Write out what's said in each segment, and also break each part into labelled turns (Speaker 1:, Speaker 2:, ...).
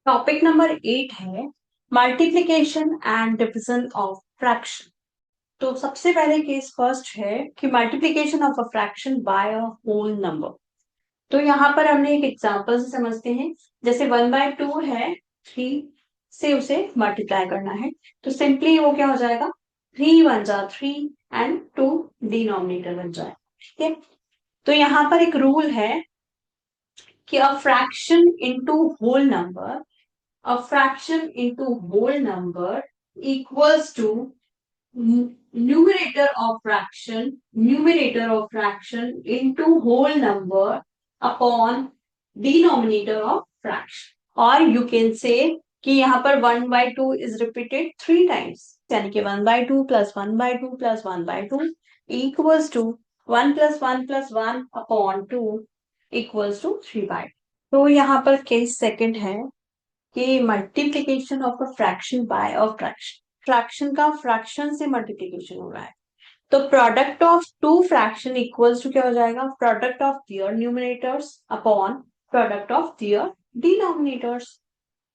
Speaker 1: Topic number 8 है multiplication and division of fraction. तो सबसे पहले केस फर्स्ट है कि multiplication of a fraction by a whole number. तो यहाँ पर हमने एक एग्जांपल से समझते हैं। जैसे 1/2 है, 3 से उसे मल्टीप्लाई करना है। तो सिंपली वो क्या हो जाएगा, 3 1 जा 3 एंड 2 डिनोमिनेटर बन जाए। ठीक है, तो यहाँ पर एक रूल है कि a fraction into whole number, a fraction into whole number equals to numerator of fraction into whole number upon denominator of fraction, or you can say कि यहाँ पर 1/2 is repeated 3 times, यानी कि 1/2 plus 1/2 plus 1/2 equals to 1 plus 1 plus 1 upon 2 equals to 3/2। तो यहाँ पर case second है कि multiplication of a fraction by a fraction, fraction का फ्रैक्शन से मल्टीप्लीकेशन हो रहा है। तो product of two fraction equals to क्या हो जाएगा, product of their numerators upon product of their denominators.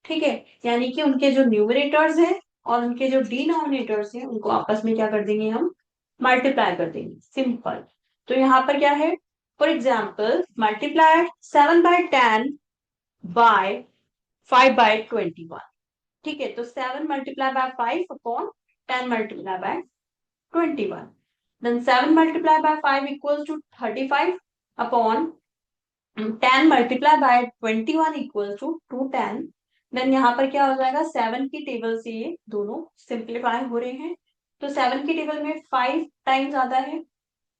Speaker 1: ठीक है, यानी कि उनके जो न्यूमरेटर्स हैं और उनके जो डिनोमिनेटर्स हैं उनको आपस में क्या कर देंगे, हम मल्टीप्लाई कर देंगे, सिंपल। तो यहाँ पर क्या है, फॉर एग्जाम्पल मल्टीप्लाई 7/10 बाय 5/21। ठीक है, तो 7 multiply by 5 upon 10 multiply by 21। Then 7 multiply by 5 equals to 35 upon 10 multiply by 21 equals to 210। Then यहाँ पर क्या हो जाएगा, 7 की टेबल से ये दोनों सिंप्लीफाई हो रहे हैं। तो 7 की टेबल में 5 टाइम्स आता है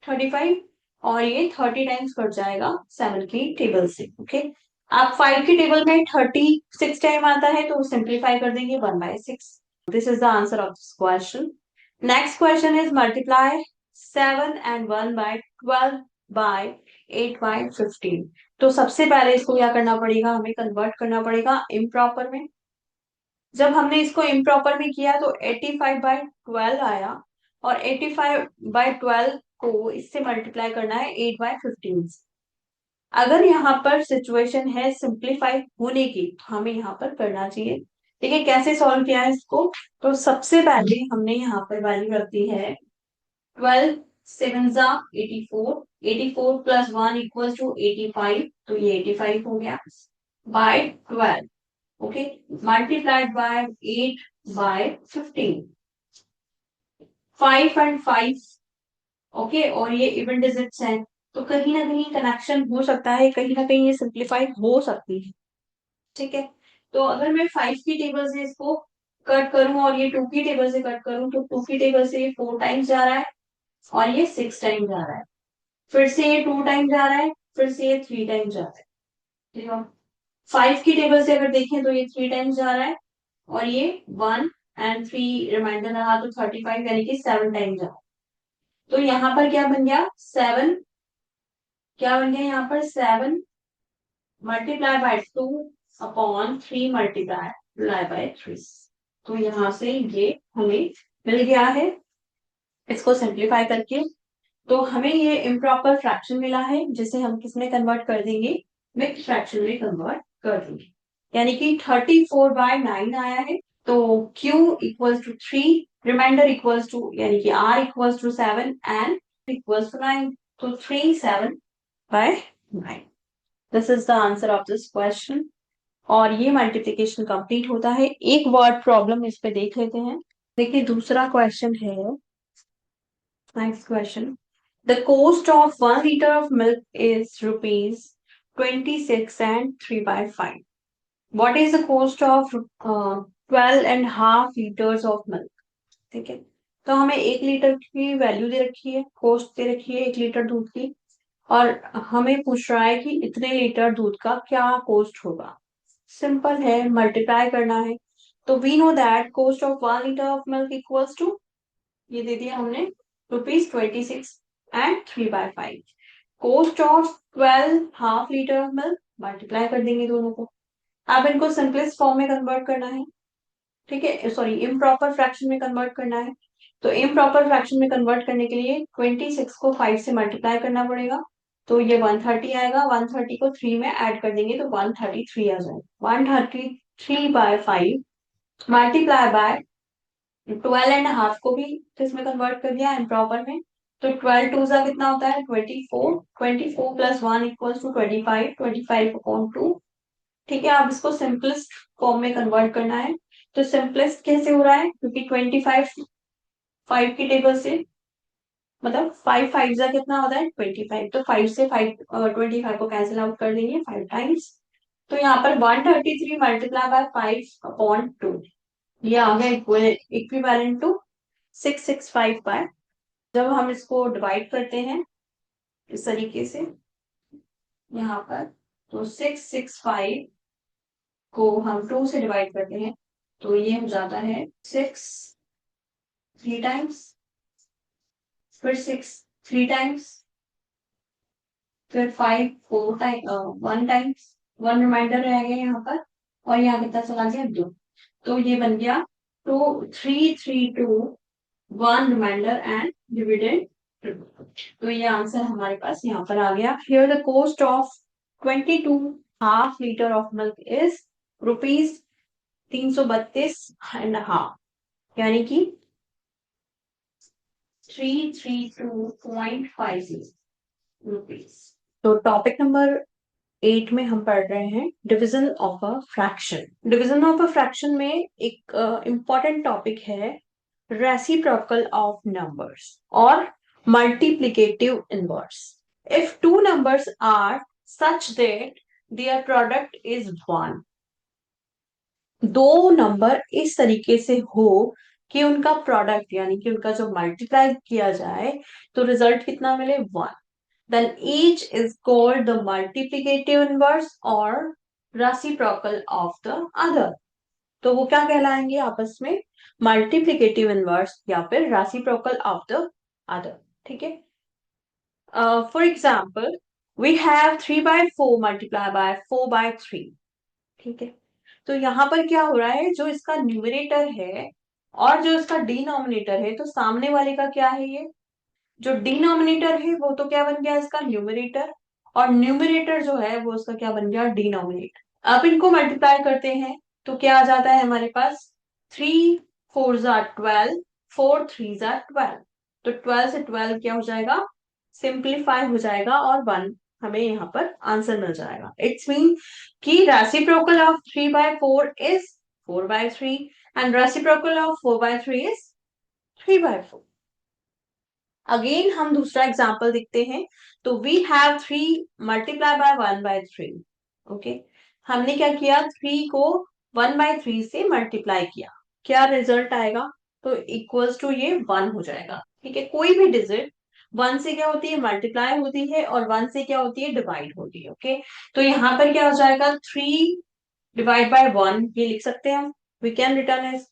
Speaker 1: 35, और ये 30 टाइम्स कट जाएगा 7 की टेबल से। ओके, आप 5 की टेबल में 36 टाइम आता है तो सिंप्लीफाई कर देंगे 1/6। This is the answer of this question. Next question is multiply 7 and 1/12 by 8/15। तो सबसे पहले इसको क्या करना पड़ेगा, हमें कन्वर्ट करना पड़ेगा इम्प्रॉपर में। जब हमने इसको इम्प्रॉपर में किया तो 85/12 आया, और 85/12 को इससे मल्टीप्लाई करना है 8/15 से। अगर यहाँ पर सिचुएशन है सिंप्लीफाई होने की तो हमें यहाँ पर करना चाहिए। ठीक है, कैसे सॉल्व किया है इसको, तो सबसे पहले हमने यहाँ पर वैल्यू रख दी है 12 7 जा 84, 84 प्लस 1 इक्वल टू 85, तो ये 85 हो गया by 12। Okay, multiplied by 8/15, 5 and 5। Okay, और ये इवन डिजिट्स हैं, तो कहीं ना कहीं कनेक्शन हो सकता है, कहीं ना कहीं ये सिंप्लीफाई हो सकती है। ठीक है, तो अगर मैं 5 की टेबल से इसको कट करूं और ये 2 की टेबल से कट करूं, तो 2 की टेबल से ये 4 टाइम्स जा रहा है और ये 6 टाइम्स जा रहा है, फिर से ये 2 टाइम्स जा रहा है, फिर से ये 3 टाइम्स जा रहा है। ठीक है, 5 की टेबल से अगर देखें तो ये 3 टाइम्स जा रहा है, और ये 1 and 3 रिमाइंडर रहा तो 35, यानी कि 7 टाइम्स जा रहा है। तो यहाँ पर क्या बन गया, 7, क्या बन गया यहाँ पर 7 multiply bye 2 upon 3 multiply bye 3। तो यहाँ से ये हमें मिल गया है, इसको सिंप्लीफाई करके। तो हमें ये इम्प्रॉपर फ्रैक्शन मिला है, जिसे हम किसमें कन्वर्ट कर देंगे, मिक्स फ्रैक्शन में कन्वर्ट कर देंगे, यानी कि 34/9 आया है। तो Q equals to 3, remainder equals to, यानी कि R equals to 7 and equals to 9। तो 37/9, this is the answer of this question. और ये मल्टीप्लिकेशन कंप्लीट होता है। एक वर्ड प्रॉब्लम इस पे देख लेते हैं। देखिए दूसरा क्वेश्चन है, next question, the cost of 1 liter of milk is ₹26 and 3/5। What is the cost of 12.5 liters of milk. ठीक है, तो हमें 1 लीटर की वैल्यू दे रखी है, कॉस्ट दे रखी है 1 लीटर दूध की, और हमें पूछ रहा है कि इतने लीटर दूध का क्या कॉस्ट होगा। सिंपल है, मल्टीप्लाई करना है। तो we know that cost of 1 liter of milk equals to, ये दे दिया हमने, ₹26 and 3/5। Cost of 12.5 liter of milk, multiply कर देंगे दोनों को। अब इनको सिंपलेस्ट फॉर्म में कन्वर्ट करना है। ठीक है, सॉरी, इम्प्रॉपर फ्रैक्शन में कन्वर्ट करना है। तो इम्प्रॉपर फ्रैक्शन में कन्वर्ट करने के लिए 26 को 5 से मल्टीप्लाई करना पड़ेगा, तो ये 130 आएगा। 130 को 3 में ऐड कर देंगे तो 133 आ जाएगा। 3/5 मल्टीप्लाई बाय 12.5 को भी इसमें कन्वर्ट कर दिया इम्प्रॉपर में, तो 12 टू सा कितना होता है 24, 24 + 1 इक्वल्स टू 25, 25/2। ठीक है, आप इसको सिंपलेस्ट फॉर्म में कन्वर्ट करना है, तो सिंपलेस्ट कैसे हो रहा है, क्योंकि 25 5 की टेबल से, मतलब 5 5 जा कितना होता है 25, तो 5 से 25 को कैंसिल आउट कर देंगे 5 टाइम्स, तो यहाँ पर 133 मल्टीप्लाई बाय 5/2, ये आ गया इक्विवेलेंट टू 665 जब हम इसको डिवाइड करते हैं इस तरीके से यहाँ पर, तो 665 को हम 2 से डिवाइड करते हैं, तो ये हो जाता है 6 3 टाइम्स, फिर 6 3 टाइम्स, फिर 5 4 टाइम 1 टाइम्स, 1 रिमाइंडर रह गया यहाँ पर, और यहाँ कितना चला गया 2, तो ये बन गया 2 3 3 2 1 रिमाइंडर एंड डिविडेंड 2। तो ये आंसर हमारे पास यहाँ पर आ गया। Here the cost of 22 half litre of milk is ₹332.5, यानी कि 332.50 रुपीज। तो टॉपिक नंबर 8 में हम पढ़ रहे हैं division of a fraction. Division of a fraction में एक इम्पॉर्टेंट टॉपिक है रेसिप्रोकल ऑफ नंबर्स और multiplicative inverse. If two numbers are such that their product is 1, दो नंबर इस तरीके से हो कि उनका प्रोडक्ट यानी कि उनका जो मल्टीप्लाई किया जाए तो रिजल्ट कितना मिले 1, then each is called the multiplicative inverse or reciprocal of the other। तो वो क्या कहलाएंगे आपस में, मल्टीप्लिकेटिव इनवर्स या फिर रेसिप्रोकल ऑफ द अदर। ठीक है, for example we have 3/4 multiply by 4/3। ठीक है, तो यहाँ पर क्या हो रहा है, जो इसका न्यूमरेटर है और जो इसका डिनोमिनेटर है, तो सामने वाले का क्या है, ये जो डिनोमिनेटर है वो तो क्या बन गया इसका न्यूमरेटर, और न्यूमरेटर जो है वो उसका क्या बन गया डिनोमिनेटर। अब इनको मल्टीप्लाई करते हैं तो क्या आ जाता है हमारे पास, 3 4 = 12, 4 3 = 12, तो 12 से 12 क्या हो जाएगा, सिंप्लीफाई हो जाएगा और 1 हमें यहाँ पर आंसर मिल जाएगा। इट्स मीन कि reciprocal of 3/4 is 4/3 and reciprocal of 4/3 is 3/4। Again हम दूसरा एग्जाम्पल देखते हैं, तो we have 3 multiply by 1/3। Okay, हमने क्या किया, 3 को 1/3 से मल्टीप्लाई किया, क्या रिजल्ट आएगा, तो इक्वल्स टू ये 1 हो जाएगा। ठीक है, कोई भी डिजिट 1 से क्या होती है मल्टीप्लाई होती है और 1 से क्या होती है डिवाइड होती है। ओके, तो यहाँ पर क्या हो जाएगा 3/1 ये लिख सकते हैं हम, वी कैन रिटर्न एज,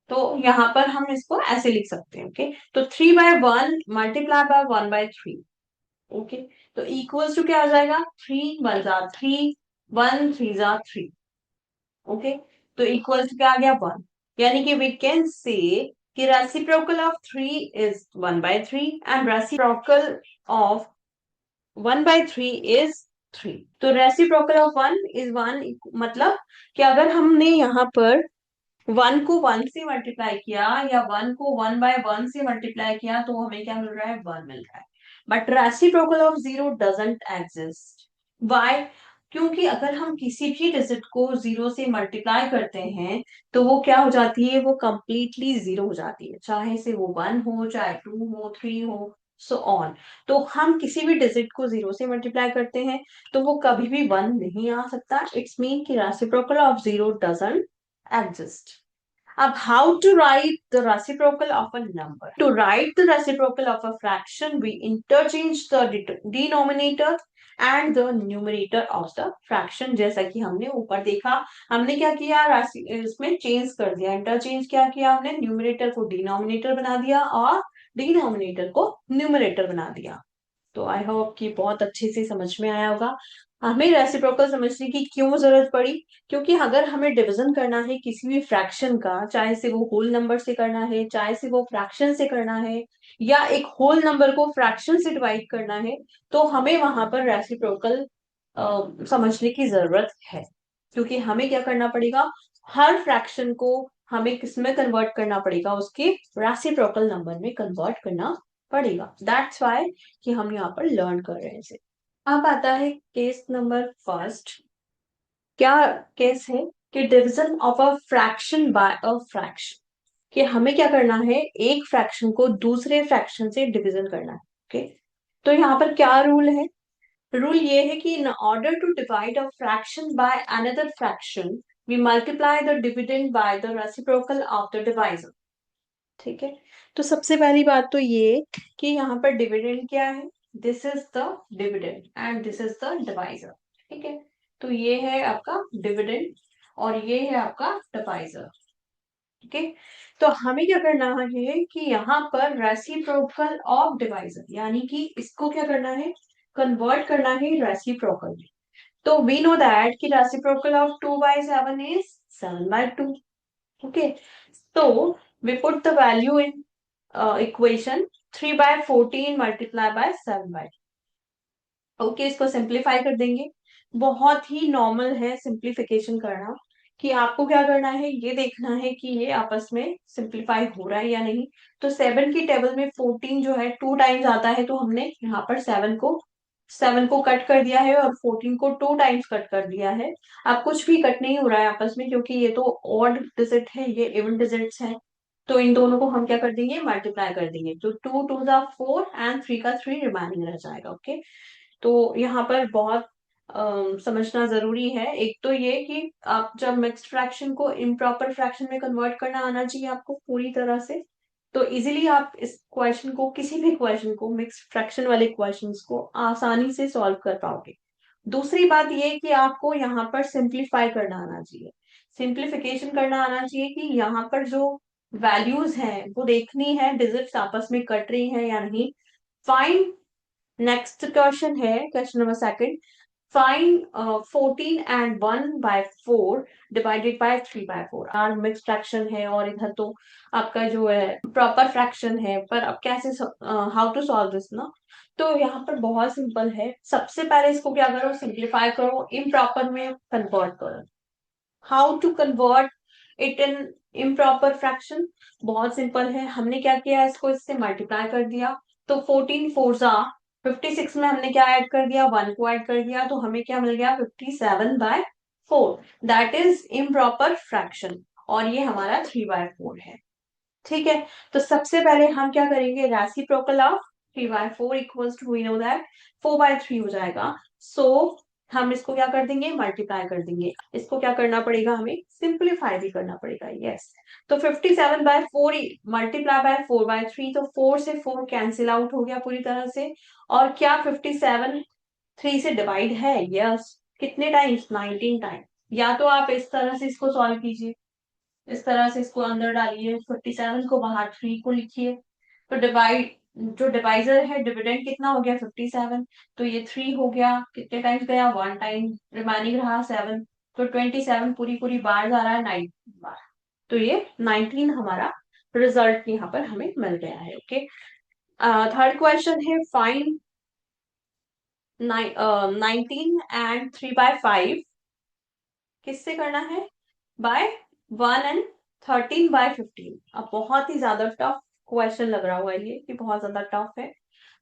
Speaker 1: तो यहाँ पर हम इसको ऐसे लिख सकते हैं। ओके, तो 3/1 मल्टीप्लाई बाय 1/3। ओके, तो इक्वल्स टू क्या आ जाएगा, 3 1 = 3, 1 3 = 3। ओके, तो इक्वल्स टू क्या आ गया 1, यानी कि वी कैन से कि reciprocal of 3 is 1/3 and reciprocal of 1/3 is 3। तो रेसिप्रोकल ऑफ 1 इज 1, मतलब कि अगर हमने यहाँ पर 1 को 1 से मल्टीप्लाई किया या 1 को 1/1 से मल्टीप्लाई किया तो हमें क्या मिल रहा है 1 मिल रहा है, but reciprocal of 0 doesn't exist. Why, क्योंकि अगर हम किसी भी डिजिट को 0 से मल्टीप्लाई करते हैं तो वो क्या हो जाती है, वो कंप्लीटली 0 हो जाती है, चाहे से वो 1 हो, चाहे 2 हो, 3 हो, सो ऑन। तो हम किसी भी डिजिट को 0 से मल्टीप्लाई करते हैं तो वो कभी भी 1 नहीं आ सकता। इट्स मीन कि रेसिप्रोकल ऑफ 0 डजंट exist। अब how to write the reciprocal of a number? To write the reciprocal of a fraction, we interchange the denominator and the numerator of the fraction। जैसा कि हमने ऊपर देखा, हमने क्या किया, इसमें चेंज कर दिया, इंटरचेंज क्या किया हमने, न्यूमरेटर को डिनोमिनेटर बना दिया और डिनोमिनेटर को न्यूमरेटर बना दिया। तो आई होप कि बहुत अच्छे से समझ में आया होगा। हमें रेसिप्रोकल समझने की क्यों जरूरत पड़ी, क्योंकि अगर हमें डिवीजन करना है किसी भी फ्रैक्शन का, चाहे से वो होल नंबर से करना है, चाहे से वो फ्रैक्शन से करना है, या एक होल नंबर को फ्रैक्शन से डिवाइड करना है, तो हमें वहां पर रेसिप्रोकल समझने की जरूरत है। क्योंकि हमें क्या करना पड़ेगा, हर फ्रैक्शन को हमें किसमें कन्वर्ट करना पड़ेगा, उसके रेसिप्रोकल नंबर में कन्वर्ट करना पड़ेगा। दैट्स वाई कि हम यहाँ पर लर्न कर रहे हैं इसे। अब आता है केस नंबर फर्स्ट। क्या केस है कि division of a fraction by a fraction, कि हमें क्या करना है, एक फ्रैक्शन को दूसरे फ्रैक्शन से डिवीजन करना है। ओके, तो यहाँ पर क्या रूल है, रूल ये है कि in order to divide a fraction by another fraction, we multiply the dividend by the reciprocal of the divisor। ठीक है, तो सबसे पहली बात तो ये कि यहाँ पर डिविडेंड क्या है, this is the dividend and this is the divisor. ठीक है, तो ये है आपका डिविडेंड और ये है आपका डिवाइजर। ठीक है, तो हमें क्या करना है कि यहाँ पर रेसिप्रोकल ऑफ डिवाइजर, यानी कि इसको क्या करना है, कन्वर्ट करना है रेसिप्रोकल में। तो वी नो दैट कि रेसिप्रोकल ऑफ 2/7 इज 7/2। ओके, तो we put the value in equation 3/14 multiply by 7/2। Okay, इसको सिंप्लीफाई कर देंगे। बहुत ही नॉर्मल है सिंप्लीफिकेशन करना, कि आपको क्या करना है, ये देखना है कि ये आपस में सिंप्लीफाई हो रहा है या नहीं। तो 7 की टेबल में 14 जो है 2 टाइम्स आता है, तो हमने यहाँ पर 7 को कट कर दिया है और 14 को 2 टाइम्स कट कर दिया है। अब कुछ भी कट नहीं हो रहा है आपस में, क्योंकि ये तो ऑड डिजिट है, ये इवन डिजिट्स है। तो इन दोनों को हम क्या कर देंगे, मल्टीप्लाई कर देंगे। तो 2 2 4 एंड 3 का 3 रिमाइनिंग रह जाएगा। ओके, तो यहाँ पर बहुत समझना जरूरी है। एक तो ये कि आप जब मिक्स्ड फ्रैक्शन को इम्प्रॉपर फ्रैक्शन में कन्वर्ट करना आना चाहिए आपको पूरी तरह से, तो इजीली आप इस क्वेश्चन को, किसी भी क्वेश्चन को, मिक्स्ड फ्रैक्शन वाले क्वेश्चंस को आसानी से सॉल्व कर पाओगे। दूसरी बात ये कि आपको यहाँ पर सिंप्लीफाई करना आना चाहिए, सिंप्लीफिकेशन करना आना चाहिए, कि यहाँ पर जो वैल्यूज हैं वो देखनी है डिजिट्स आपस में कट रही हैं या नहीं। फाइंड, नेक्स्ट क्वेश्चन है question number second, find 14 and 1/4 divided by 3/4। Are mix fraction है और इधर तो आपका जो है प्रॉपर फ्रैक्शन है, पर अब कैसे, हाउ टू सॉल्व दिस ना। तो यहाँ पर बहुत सिंपल है, सबसे पहले इसको क्या करो, सिंप्लीफाई करो, इम्प्रॉपर में कन्वर्ट करो। How to convert it in improper fraction, बहुत सिंपल है। हमने क्या किया, इसको इससे मल्टीप्लाई कर दिया। तो 14 4 जा 56 में हमने क्या ऐड कर दिया, 1 को ऐड कर दिया, तो हमें क्या मिल गया, 57/4। दैट इज इम्प्रॉपर फ्रैक्शन, और ये हमारा 3/4 है। ठीक है, तो सबसे पहले हम क्या करेंगे, reciprocal of 3/4 equals to, we know that 4/3 हो जाएगा। सो हम इसको क्या कर देंगे, मल्टीप्लाई कर देंगे। इसको क्या करना पड़ेगा, हमें सिंप्लीफाई भी करना पड़ेगा। यस, तो 57/4 मल्टीप्लाई बाय 4/3, तो 4 से 4 कैंसिल आउट हो गया पूरी तरह से। और क्या 57 3 से डिवाइड है, यस, कितने टाइम्स, 19 टाइम। या तो आप इस तरह से इसको सॉल्व कीजिए, इस तरह से इसको अंदर डालिए, 57 को बाहर 3 को लिखिए। तो डिवाइड, जो डिवाइजर है, डिविडेंड कितना हो गया, 57, तो ये 3 हो गया, कितने टाइम्स गया, 1 टाइम, रिमाइनिंग रहा 7। तो 27 पूरी पूरी बार जा रहा है, 9 बार। तो ये 19 हमारा रिजल्ट यहाँ पर हमें मिल गया है। ओके, थर्ड क्वेश्चन है, फाइंड 19 एंड 3/5 किससे करना है, बाय 1 एंड 13/15। अब बहुत ही ज्यादा टफ क्वेश्चन लग रहा होगा ये, कि बहुत ज्यादा टफ है,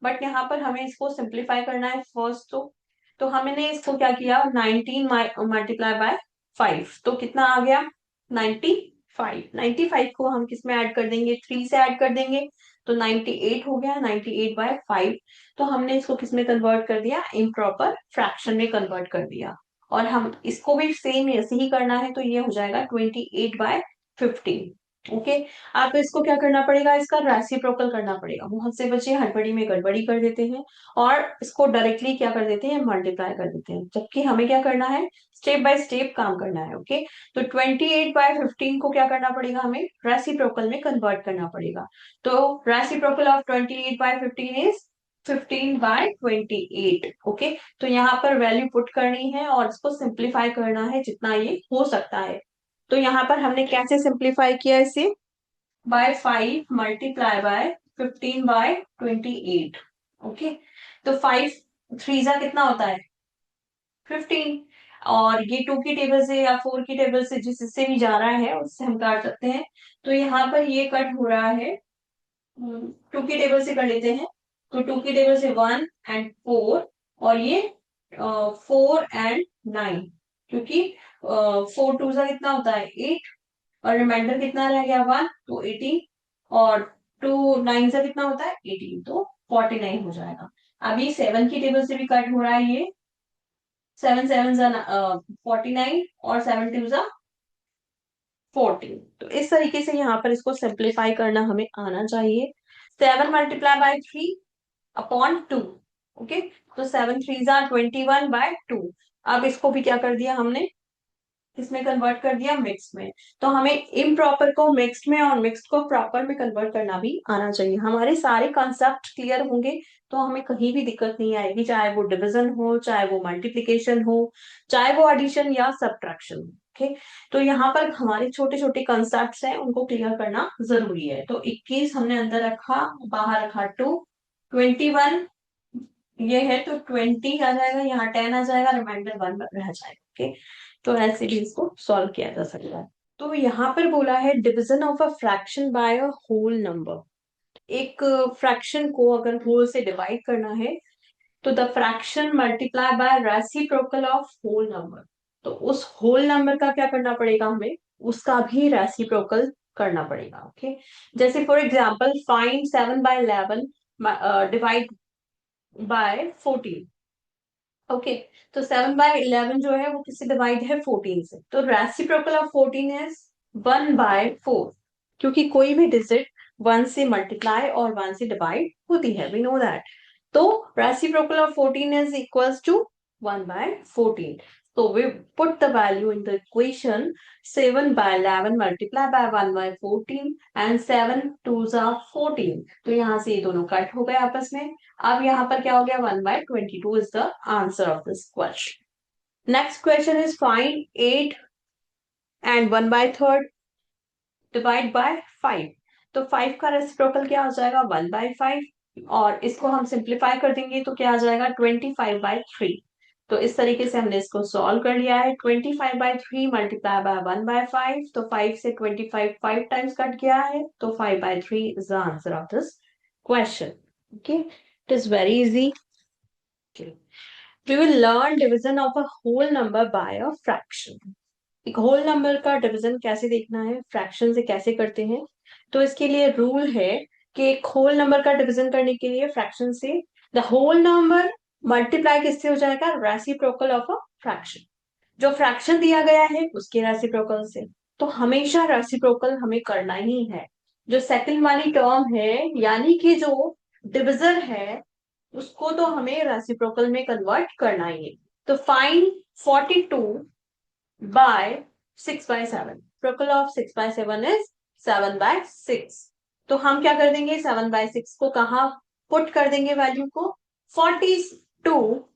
Speaker 1: बट यहाँ पर हमें इसको सिंप्लीफाई करना है फर्स्ट। तो हमने इसको क्या किया, 19 मल्टीप्लाई बाय 5, तो कितना आ गया, 95। 95 को हम किस में ऐड कर देंगे, 3 से ऐड कर देंगे, तो 98 हो गया, 98/5। तो हमने इसको किस में कन्वर्ट कर दिया, इम्प्रॉपर फ्रैक्शन में कन्वर्ट कर दिया। और हम इसको भी सेम ऐसे ही करना है, तो ये हो जाएगा 28/15। ओके, आप इसको क्या करना पड़ेगा, इसका रेसिप्रोकल करना पड़ेगा। बहुत से बच्चे हड़बड़ी में गड़बड़ी कर देते हैं और इसको डायरेक्टली क्या कर देते हैं, मल्टीप्लाई कर देते हैं, जबकि हमें क्या करना है, स्टेप बाय स्टेप काम करना है। ओके, तो 28/15 को क्या करना पड़ेगा, हमें रेसिप्रोकल में कन्वर्ट करना पड़ेगा। तो रेसिप्रोकल ऑफ 28/15 इज 15/28। ओके, तो यहाँ पर वैल्यू पुट करनी है और इसको सिंप्लीफाई करना है जितना ये हो सकता है। तो यहाँ पर हमने कैसे सिंप्लीफाई किया इसे, बाय 5 मल्टीप्लाई बाय 15/28। ओके, तो 5 3 जा कितना होता है, 15। और ये 2 की टेबल से या 4 की टेबल से जिससे भी जा रहा है उससे हम काट सकते हैं। तो यहाँ पर ये कट हो रहा है 2 की टेबल से कर लेते हैं। तो 2 की टेबल से 1 और 4, और ये 4 और 9, क्योंकि 4 2 सा कितना होता है 8, और रिमाइंडर कितना रह गया 1, तो 18, और 2 9 सा कितना होता है 18, तो 49 हो जाएगा। अभी 7 की टेबल से भी कट हो रहा है ये, 7 7 सा 49, और 7 2 सा 14। तो इस तरीके से यहाँ पर इसको सिंप्लीफाई करना हमें आना चाहिए। 7 × 3 / 2 ओके। तो 7 3 जार 21/2। अब इसको भी क्या कर दिया हमने, इसमें कन्वर्ट कर दिया मिक्स में। तो हमें इम्प्रॉपर को मिक्स्ड में और मिक्स्ड को प्रॉपर में कन्वर्ट करना भी आना चाहिए। हमारे सारे कॉन्सेप्ट क्लियर होंगे तो हमें कहीं भी दिक्कत नहीं आएगी, चाहे वो डिवीजन हो, चाहे वो मल्टीप्लीकेशन हो, चाहे वो एडिशन या सब्ट्रैक्शन हो। ओके, तो यहाँ पर हमारे छोटे छोटे कॉन्सेप्ट हैं, उनको क्लियर करना जरूरी है। तो 21 हमने अंदर रखा, बाहर रखा 2, 21 ये है तो 20 आ जाएगा, यहाँ 10 आ जाएगा, रिमाइंडर 1 रह जाएगा। ओके, तो ऐसे भी इसको सॉल्व किया जा सकता है। तो यहाँ पर बोला है division of a fraction by a whole number. एक फ्रैक्शन को अगर होल से डिवाइड करना है तो the fraction multiply by reciprocal of whole number. तो उस होल नंबर का क्या करना पड़ेगा हमें, उसका भी रेसिप्रोकल करना पड़ेगा। ओके, जैसे for example find 7/11 divide by 14। Okay, तो 7/11 जो है वो किससे डिवाइड है 14 से, तो रेसिप्रोकल ऑफ 14 इज 1/4, क्योंकि कोई भी डिजिट 1 से मल्टीप्लाई और 1 से डिवाइड होती है, वी नो दैट। तो reciprocal of 14 is equals to 1/14. So we put the value in the equation, 7/11 multiplied by 1/14 and 7 2s are 14. तो यहाँ से ये दोनों कट हो गए आपस में। अब यहाँ पर क्या हो गया, 1/22 is the answer of this question. Next question is find 8 and 1/3 divide by 5। तो 5 का रेसिप्रोकल क्या हो जाएगा 1/5, और इसको हम सिंप्लीफाई कर देंगे तो क्या आ जाएगा 25/3। तो इस तरीके से हमने इसको सॉल्व कर लिया है। 25/3 मल्टीप्लाई बाय 1/5, तो 5 से 25 5 टाइम्स कट गया है, तो 5/3 is the answer of this question. Okay, it is very easy. We will learn division of a whole number by a fraction. एक होल नंबर का डिवीजन कैसे देखना है, फ्रैक्शन से कैसे करते हैं। तो इसके लिए रूल है कि एक होल नंबर का डिवीजन करने के लिए फ्रैक्शन से द होल नंबर मल्टीप्लाई किससे हो जाएगा, रेसिप्रोकल ऑफ अ फ्रैक्शन। जो फ्रैक्शन दिया गया है उसके रेसिप्रोकल से। तो हमेशा रेसिप्रोकल हमें करना ही है। जो सेकंड वाली टर्म है यानी कि जो डिविजन है उसको तो हमें रेसिप्रोकल में कन्वर्ट करना ही है। तो फाइंड 42/6/7। Reciprocal of 6/7 is 7/6। तो हम क्या कर देंगे, 7/6 को कहा पुट कर देंगे वैल्यू को, 42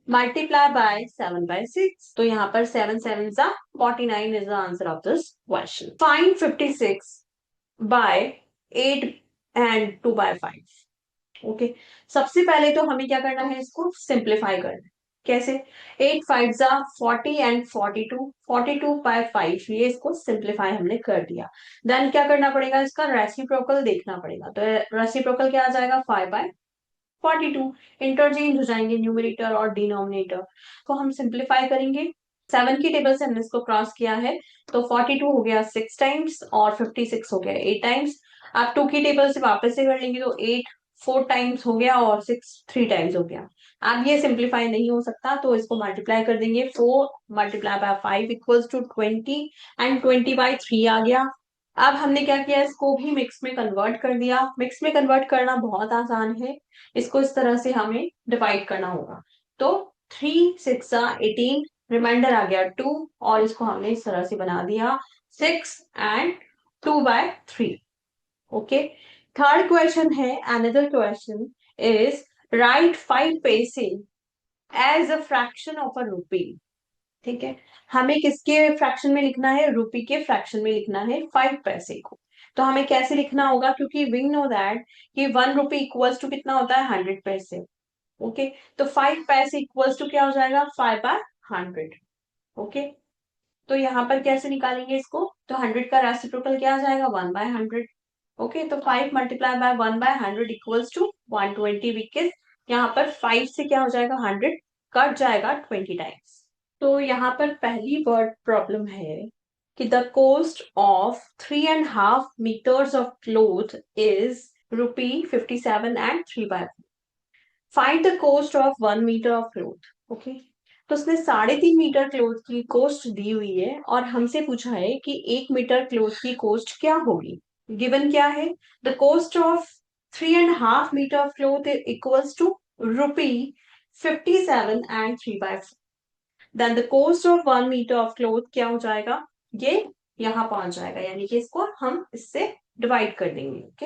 Speaker 1: मल्टीप्लाई बाय 7/6। तो यहाँ पर 7 7 सा 49 is the answer of this question. Find 56/8 and 2/5। Okay, सबसे पहले तो हमें क्या करना है, इसको सिंप्लीफाई करना है। कैसे, 8 5 जा 40 एंड 42, 42/5, ये इसको सिंप्लीफाई हमने कर दिया। देन क्या करना पड़ेगा, इसका रेसिप्रोकल देखना पड़ेगा। तो रेसिप्रोकल क्या आ जाएगा 5/42। इंटरचेंज हो जाएंगे न्यूमरेटर और डिनोमिनेटर। तो हम सिंप्लीफाई करेंगे, 7 की टेबल से हमने इसको क्रॉस किया है, तो 42 हो गया 6 टाइम्स और 56 हो गया 8 टाइम्स। आप 2 की टेबल से वापस से कर लेंगे तो 8 4 टाइम्स हो गया और 6 3 टाइम्स हो गया। अब ये सिंप्लीफाई नहीं हो सकता तो इसको मल्टीप्लाई कर देंगे, 4 multiply by 5 equals to 20 and 20/3 आ गया। अब हमने क्या किया, इसको भी मिक्स में कन्वर्ट कर दिया। मिक्स में कन्वर्ट करना बहुत आसान है, इसको इस तरह से हमें डिवाइड करना होगा। तो 3 6 18, रिमाइंडर आ गया 2, और इसको हमने इस तरह से बना दिया 6 एंड 2/3। ओके, थर्ड क्वेश्चन है, another question is write 5 paise as a fraction of a rupee. ठीक है, हमें किसके फ्रैक्शन में लिखना है, रुपी के फ्रैक्शन में लिखना है 5 पैसे को। तो हमें कैसे लिखना होगा, क्योंकि वी नो दैट कि 1 रुपी इक्वल्स टू कितना होता है 100 पैसे। ओके, तो 5 पैसे इक्वल्स टू क्या हो जाएगा 5/100। ओके, तो यहाँ पर कैसे निकालेंगे इसको, तो 100 का रेसिप्रोकल क्या आ जाएगा, 1/100। ओके, तो 5 multiply by 1/100 equals to 120, because यहाँ पर 5 से क्या हो जाएगा, 100 कट जाएगा 20 टाइम्स। तो यहाँ पर पहली वर्ड प्रॉब्लम है कि the cost of 3.5 meters of cloth is ₹57 and 3/4। Find the cost of 1 meter of cloth. Okay, तो उसने 3.5 मीटर क्लोथ की कॉस्ट दी हुई है और हमसे पूछा है कि 1 मीटर क्लोथ की कॉस्ट क्या होगी। गिवन क्या है, the cost of 3.5 meter of cloth equals to ₹57 and 3/4। Then the cost of 1 meter of cloth क्या हो जाएगा, ये यहाँ पहुंच जाएगा, यानी कि इसको हम इससे डिवाइड कर देंगे। ओके,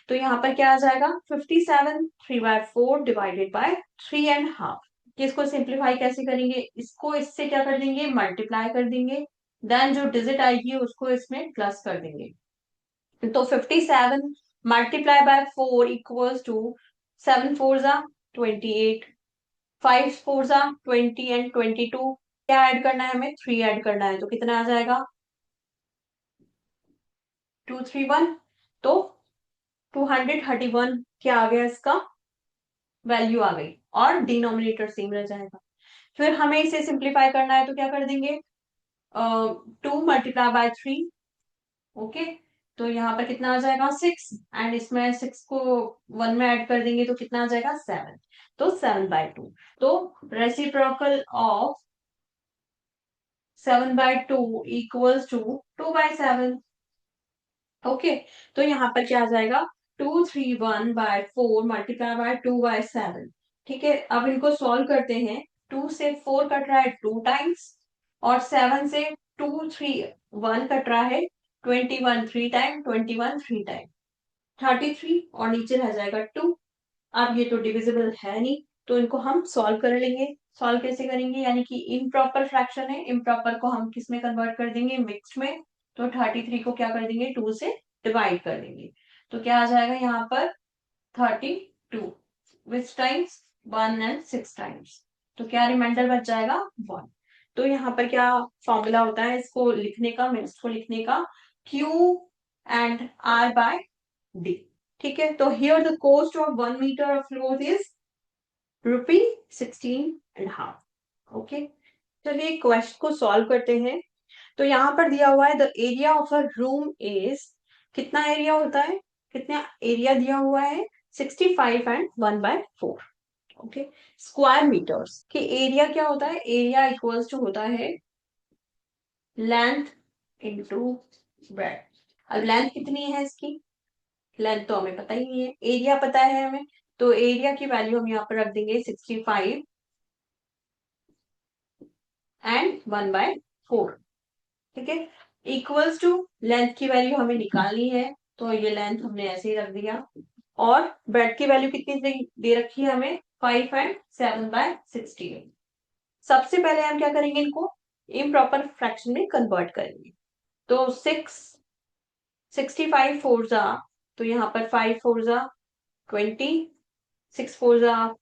Speaker 1: तो यहाँ पर क्या आ जाएगा, 57 3/4 डिवाइडेड बाय 3.5। इसको सिंप्लीफाई कैसे करेंगे, इसको इससे क्या कर देंगे, मल्टीप्लाई कर देंगे, देन जो डिजिट आएगी उसको इसमें प्लस कर देंगे। तो 57 मल्टीप्लाई बाय 4 इक्वल्स टू 7 4 जा 28, 5 4 जा 20 एंड 22, क्या ऐड करना है हमें, 3 ऐड करना है, तो कितना आ जाएगा, 231। तो 231 क्या आ गया, इसका वैल्यू आ गई और डिनोमिनेटर सेम रह जाएगा। फिर हमें इसे सिंप्लीफाई करना है तो क्या कर देंगे, 2 × 3। ओके, तो यहाँ पर कितना आ जाएगा, 6, एंड इसमें 6 को 1 में ऐड कर देंगे तो कितना आ जाएगा, 7। तो 7/2। तो reciprocal of 7/2 equals to 2/7। Okay, तो यहाँ पर क्या आ जाएगा, 231/4 मल्टीप्लाई बाय 2/7। ठीक है, अब इनको सॉल्व करते हैं। 2 से 4 कट रहा है 2 टाइम्स, और 7 से 1 कट रहा है 21 3 टाइम, 21 3 टाइम 33, और नीचे रह जाएगा 2। अब ये तो डिविजिबल है नहीं, तो इनको हम सॉल्व कर लेंगे। सॉल्व कैसे करेंगे, यानी कि इम्प्रॉपर फ्रैक्शन है, इम्प्रॉपर को हम किस में कन्वर्ट कर देंगे, मिक्स्ड में। तो 33 को क्या कर देंगे, 2 से डिवाइड कर देंगे, तो क्या आ जाएगा यहाँ पर 32 विच टाइम्स 1 एंड 6 टाइम्स, तो क्या रिमाइंडर बच जाएगा 1। तो यहाँ पर क्या फॉर्मूला होता है इसको लिखने का, मिक्स को लिखने का, Q and R by D। ठीक है, तो here the cost of 1 meter of cloth is ₹16.5। Okay, चलिए क्वेश्चन को सॉल्व करते हैं। तो यहाँ पर दिया हुआ है the area of a room is, कितना एरिया होता है, कितना एरिया दिया हुआ है, 65 एंड 1/4। ओके, स्क्वायर मीटर्स कि एरिया क्या होता है, एरिया इक्वल्स टू होता है लेंथ इंटू ब्रेथ। अब लेंथ कितनी है इसकी, लेंथ तो हमें पता ही नहीं है, एरिया पता है हमें, तो एरिया की वैल्यू हम यहाँ पर रख देंगे 65 एंड 1/4। ठीक है, इक्वल्स टू लेंथ की वैल्यू हमें निकालनी है, तो ये लेंथ हमने ऐसे ही रख दिया, और ब्रेड की वैल्यू कितनी दे रखी है हमें, 5 एंड 7/16। सबसे पहले हम क्या करेंगे, इनको इम्प्रॉपर फ्रैक्शन में कन्वर्ट करेंगे। तो 65 4 जा, तो यहाँ पर 5 4 जा 20, 6 4 जा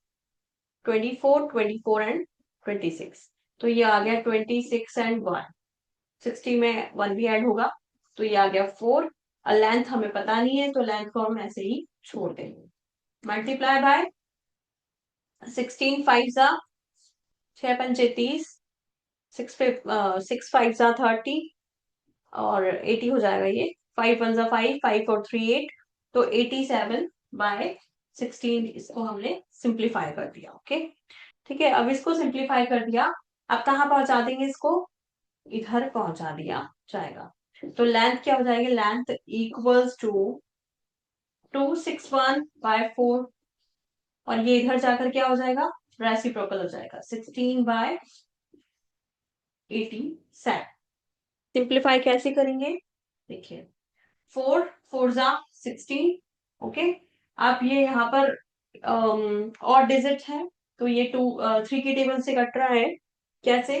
Speaker 1: 24, 24 एंड 26, तो ये आ गया 26 एंड 1, 60 में 1 भी ऐड होगा, तो ये आ गया 4। और लेंथ हमें पता नहीं है, तो लेंथ को हम ऐसे ही छोड़ देंगे, मल्टीप्लाई बाय 16 5 जा 6 पंचे 30, 6 5 जा 30, और 80 हो जाएगा ये, 5 1 जा 5, 5 और 3 8, तो 87/16 इसको हमने सिंप्लीफाई कर दिया। ओके, ठीक है, अब इसको सिंप्लीफाई कर दिया, अब कहाँ पहुंचा देंगे इसको, इधर पहुंचा दिया जाएगा। तो लेंथ क्या हो जाएगी, लेंथ इक्वल्स टू 261/4, और ये इधर जाकर क्या हो जाएगा, रेसिप्रोकल हो जाएगा 16/87। सिंप्लीफाई कैसे करेंगे, देखिए 4 4 जा 16। ओके, अब ये यहाँ पर और डिजिट है, तो ये 3 के टेबल से कट रहा है, कैसे,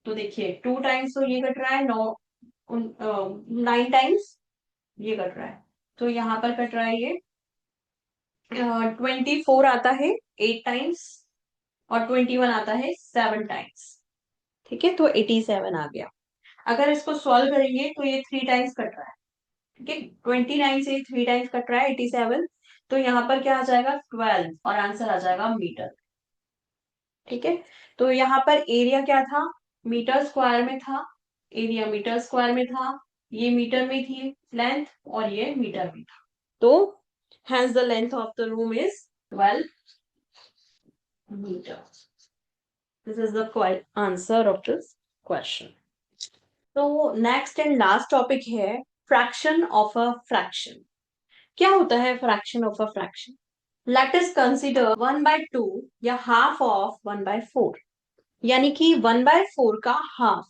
Speaker 1: तो देखिए 2 टाइम्स तो ये कट रहा है, 9 टाइम्स ये कट रहा है, तो यहाँ पर कट रहा है ये 24 आता है 8 टाइम्स, और 21 आता है 7 टाइम्स। ठीक है, तो 87 आ गया। अगर इसको सॉल्व करेंगे तो ये 3 टाइम्स कट रहा है। ठीक है, 29 से 3 टाइम्स कट रहा है 87, तो यहाँ पर क्या आ जाएगा 12 और आंसर आ जाएगा मीटर। ठीक है, तो यहाँ पर एरिया क्या था, मीटर स्क्वायर में था, एरिया मीटर स्क्वायर में था, ये मीटर में थी लेंथ और ये मीटर में था, तो hence the length of the room is 12 meters. This is the answer of this question. तो नेक्स्ट एंड लास्ट टॉपिक है फ्रैक्शन ऑफ अ फ्रैक्शन। क्या होता है fraction of a fraction? Let us consider 1/2 या half of 1/4, यानी कि 1/4 का half.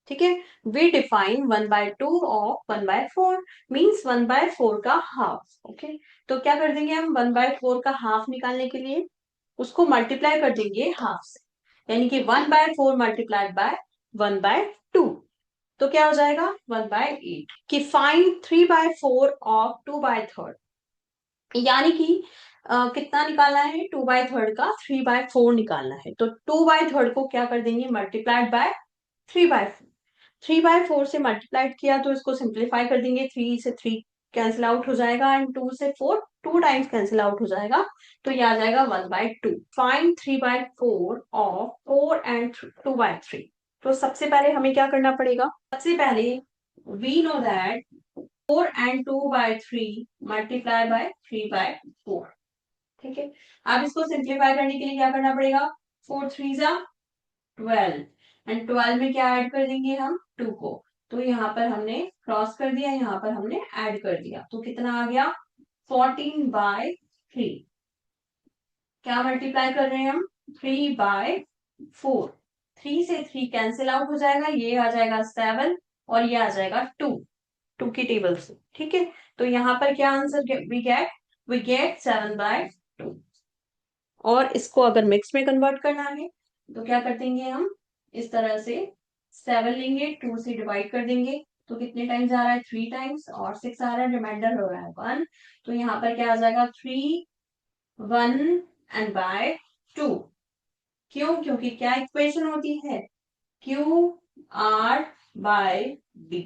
Speaker 1: ठीक है, वी डिफाइन 1/2 ऑफ 1/4 मीन्स 1/4 का हाफ। ओके, तो क्या कर देंगे हम 1/4 का हाफ निकालने के लिए उसको मल्टीप्लाई कर देंगे हाफ से, यानी कि 1/4 मल्टीप्लाइड बाय 1/2, तो क्या हो जाएगा 1/8। कि फाइंड 3/4 ऑफ 2/3, यानी कि कितना निकालना है 2/3 का 3/4 निकालना है, तो 2/3 को क्या कर देंगे मल्टीप्लाइड बाय 3/4। 3/4 से मल्टीप्लाइड किया तो इसको सिंप्लीफाई कर देंगे, 3 से 3 कैंसिल आउट हो जाएगा एंड 2 से 4 2 टाइम्स कैंसिल आउट हो जाएगा, तो ये आ जाएगा 1/2। Find 3/4 of 4 and 2/3। तो सबसे पहले हमें क्या करना पड़ेगा, सबसे पहले we know that 4 and 2/3 multiply by 3/4। ठीक है, अब इसको सिंप्लीफाई करने के लिए क्या करना पड़ेगा, 4 3 जा 12 एंड 12 में क्या ऐड कर देंगे हम 2 को, तो यहाँ पर हमने क्रॉस कर दिया, यहाँ पर हमने ऐड कर दिया, तो कितना आ गया 14/3। क्या मल्टीप्लाई कर रहे हैं हम 3/4, 3 से 3 कैंसिल आउट हो जाएगा, ये आ जाएगा 7 और ये आ जाएगा 2, 2 की टेबल से। ठीक है, तो यहाँ पर क्या आंसर वी गेट 7/2। और इसको अगर मिक्स में कन्वर्ट करना है तो क्या कर देंगे हम, इस तरह से 7 लेंगे, 2 से डिवाइड कर देंगे, तो कितने टाइम्स आ रहा है 3 टाइम्स, और 6 आ रहा है, रिमाइंडर हो रहा है 1, तो यहाँ पर क्या आ जाएगा 3 1 एंड बाय 2। क्यों, क्योंकि क्या इक्वेशन होती है क्यू आर बाय डी।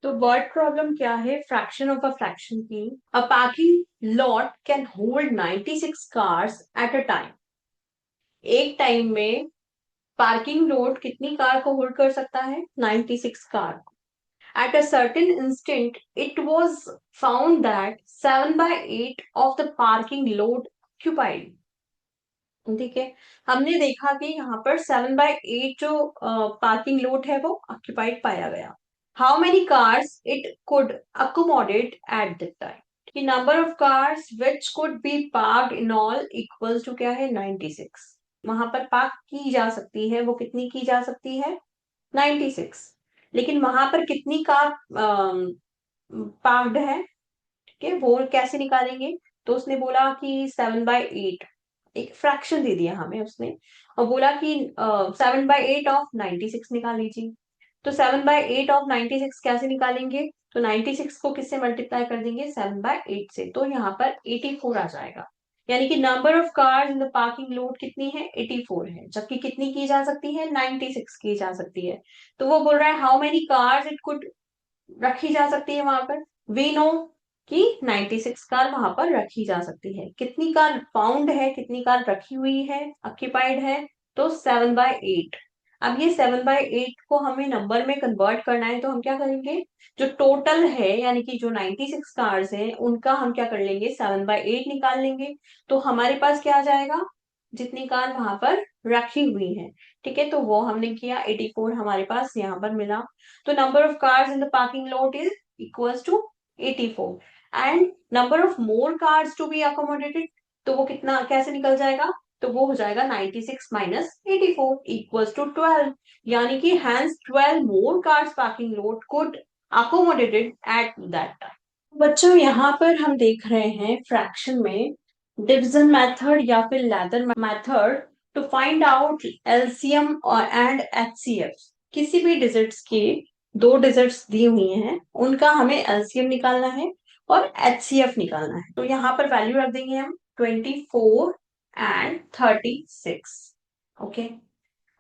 Speaker 1: तो वर्ड प्रॉब्लम क्या है फ्रैक्शन ऑफ अ फ्रैक्शन की, a parking lot can hold 96 cars at a time. एक टाइम में पार्किंग लॉट कितनी कार को होल्ड कर सकता है 96 car. At a certain instant it was found that 7/8 of the parking lot occupied. ठीक है, हमने देखा कि यहाँ पर 7/8 जो पार्किंग लॉट है वो ऑक्यूपाइड पाया गया। How many cars it could accommodate at the time, कि number of cars which could be parked in all equals to क्या है 96। वहां पर पार्क की जा सकती है, वो कितनी की जा सकती है 96, लेकिन वहां पर कितनी कार पार्क्ड है, ठीक है, वो कैसे निकालेंगे, तो उसने बोला कि 7/8, एक फ्रैक्शन दे दिया हमें उसने और बोला कि 7/8 ऑफ 96 निकाल लीजिए। तो 7/8 ऑफ 96 कैसे निकालेंगे, तो 96 को किससे मल्टीप्लाई कर देंगे 7/8 से, तो यहाँ पर 84 आ जाएगा। यानी कि number of cars in the parking lot कितनी है 84 है, जबकि कितनी की जा सकती है 96 की जा सकती है। तो वो बोल रहा है how many cars it could रखी जा सकती है वहां पर, वी नो कि 96 कार वहां पर रखी जा सकती है। कितनी कार फाउंड है, कितनी कार रखी हुई है ऑक्यूपाइड है, तो 7/8। अब ये 7/8 को हमें नंबर में कन्वर्ट करना है, तो हम क्या करेंगे, जो टोटल है यानी कि जो 96 कार्स हैं उनका हम क्या कर लेंगे 7/8 निकाल लेंगे, तो हमारे पास क्या आ जाएगा जितनी कार वहां पर रखी हुई है। ठीक है, तो वो हमने किया 84 हमारे पास यहाँ पर मिला, तो number of cars in the parking lot is equals to 84 and number of more cars to be accommodated, तो वो कितना कैसे निकल जाएगा, तो वो हो जाएगा 96 माइनस 84 इक्वल्स टू 12, यानी कि hence 12 more cars parking lot could accommodated at that time. बच्चों यहाँ पर हम देख रहे हैं फ्रैक्शन में डिविजन मेथड या फिर ladder method to find out LCM और एंड एचसीएफ। किसी भी डिजिट्स के दो डिजिट्स दी हुई हैं उनका हमें एलसीएम निकालना है और एचसीएफ निकालना है, तो यहाँ पर वैल्यू रख देंगे हम 24 एंड 36। ओके,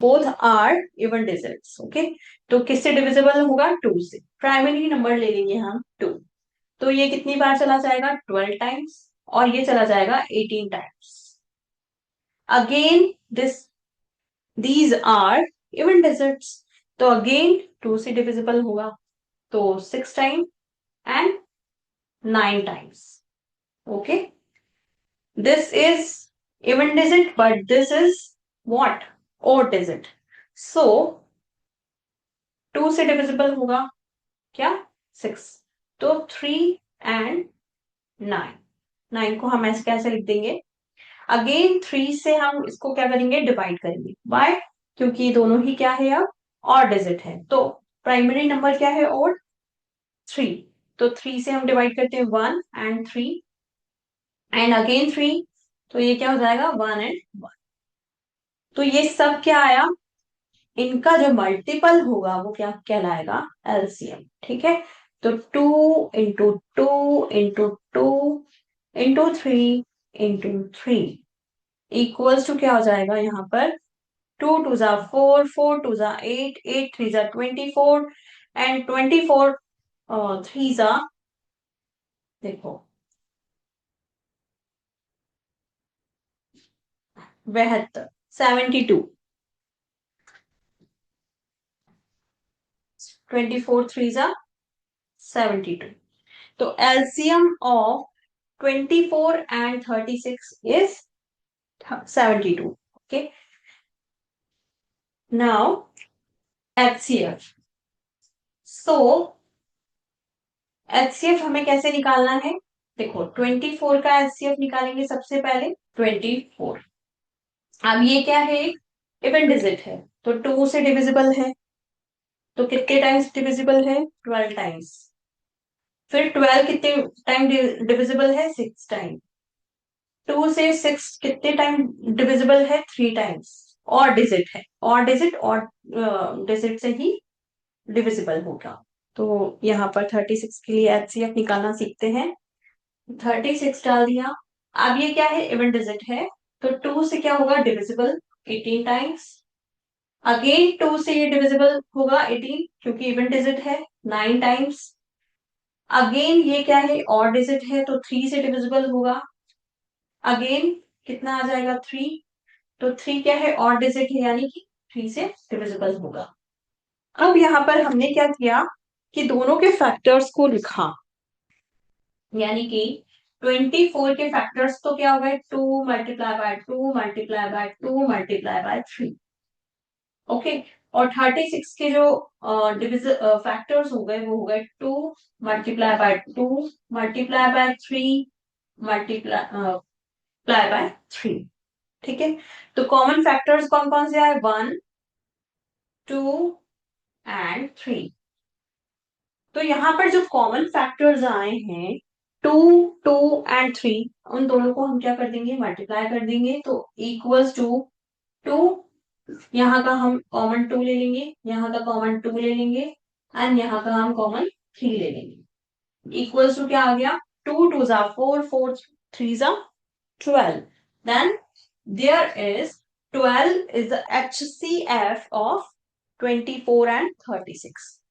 Speaker 1: बोथ आर इवन डिजिट्स। ओके, तो किससे डिविजिबल होगा? 2 से। प्राइमरी नंबर ले लेंगे हम 2, तो ये कितनी बार चला जाएगा? 12 टाइम्स, और ये चला जाएगा 18 times. Again this these are even digits, तो अगेन 2 से डिविजिबल होगा, तो 6 time and 9 times. Okay, this is even digit, but this is what? Odd digit. So 2 से डिविजिबल होगा क्या? 6, तो 3 एंड 9। 9 को हम ऐसे कैसे लिख देंगे? अगेन 3 से हम इसको क्या करेंगे? डिवाइड करेंगे। वाई? क्योंकि ये दोनों ही क्या है अब? ऑड डिजिट है। तो प्राइमरी नंबर क्या है? ऑड 3, तो 3 से हम डिवाइड करते हैं 1 एंड 3 एंड अगेन 3, तो ये क्या हो जाएगा? 1 एंड 1। तो ये सब क्या आया? इनका जो मल्टीपल होगा वो क्या कहलाएगा? एलसीएम। ठीक है, तो 2 into 2 into 2 into 3 equals to क्या हो जाएगा यहाँ पर? 2 2 जा 4, 4 2 जा 8, 8 3 जा 24 एंड 24 3 जा, देखो, 72, 72, 24 3 जा 72। तो LCM of 24 and 36 is 72. Okay, now HCF. So HCF हमें कैसे निकालना है? देखो, 24 का HCF निकालेंगे सबसे पहले। 24, अब ये क्या है? इवन डिजिट है, तो 2 से डिविजिबल है, तो कितने टाइम्स डिविजिबल है? 12 टाइम्स। फिर 12 कितने टाइम डिविजिबल है? 6 टाइम। 2 से 6 कितने टाइम डिविजिबल है? 3 टाइम्स। और डिजिट है, और डिजिट, और डिजिट से ही डिविजिबल होगा। तो यहाँ पर 36 के लिए एचसीएफ निकालना सीखते हैं। 36 डाल दिया। अब ये क्या है? इवन डिजिट है, तो 2 से क्या होगा? Divisible 18 times. अगेन 2 से ये डिविजिबल होगा 18, क्योंकि इवन डिजिट है, 9 टाइम्स। अगेन ये क्या है? और डिजिट है, तो 3 से डिविजिबल होगा। अगेन कितना आ जाएगा? 3, तो 3 क्या है? और डिजिट है, यानी कि 3 से डिविजिबल होगा। अब यहाँ पर हमने क्या किया कि दोनों के फैक्टर्स को लिखा, यानी कि 24 के फैक्टर्स तो क्या हो गए? 2 × 2 × 2 × 2 × 3। ओके, और 36 के जो फैक्टर्स हो गए वो हो गए 2 × 2 × 3 ठीक है, तो कॉमन फैक्टर्स कौन कौन से आए? 1 2 एंड 3। तो यहाँ पर जो कॉमन फैक्टर्स आए हैं 2 2 एंड 3, उन दोनों को हम क्या कर देंगे? मल्टीप्लाई कर देंगे, तो इक्वल्स टू 2, यहाँ का हम कॉमन 2 ले लेंगे, यहाँ का कॉमन 2 ले लेंगे एंड यहाँ का हम कॉमन 3 ले लेंगे। इक्वल्स टू क्या आ गया? 2 2 जा 4, 4 3 जा 12। Then there is 12 is the HCF of 24 and 36.